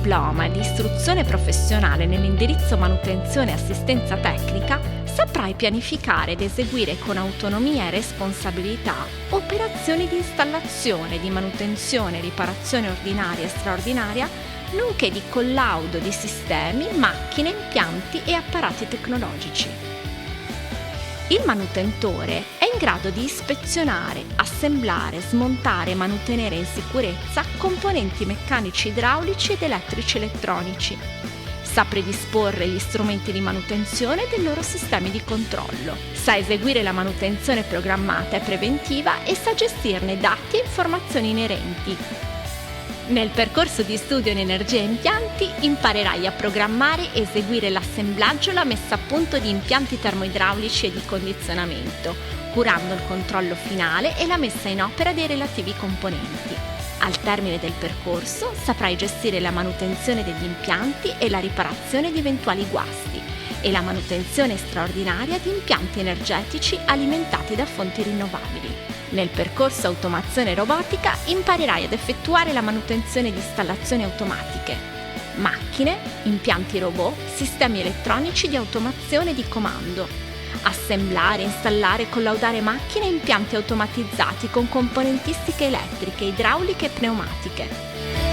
diploma di istruzione professionale nell'indirizzo manutenzione e assistenza tecnica, saprai pianificare ed eseguire con autonomia e responsabilità operazioni di installazione, di manutenzione e riparazione ordinaria e straordinaria, nonché di collaudo di sistemi, macchine, impianti e apparati tecnologici. Il manutentore è in grado di ispezionare, assemblare, smontare e mantenere in sicurezza componenti meccanici idraulici ed elettrici elettronici. Sa predisporre gli strumenti di manutenzione dei loro sistemi di controllo. Sa eseguire la manutenzione programmata e preventiva e sa gestirne dati e informazioni inerenti. Nel percorso di studio in energia e impianti imparerai a programmare e eseguire l'assemblaggio e la messa a punto di impianti termoidraulici e di condizionamento, curando il controllo finale e la messa in opera dei relativi componenti. Al termine del percorso saprai gestire la manutenzione degli impianti e la riparazione di eventuali guasti e la manutenzione straordinaria di impianti energetici alimentati da fonti rinnovabili. Nel percorso automazione robotica imparerai ad effettuare la manutenzione di installazioni automatiche, macchine, impianti robot, sistemi elettronici di automazione e di comando, assemblare, installare e collaudare macchine e impianti automatizzati con componentistiche elettriche, idrauliche e pneumatiche.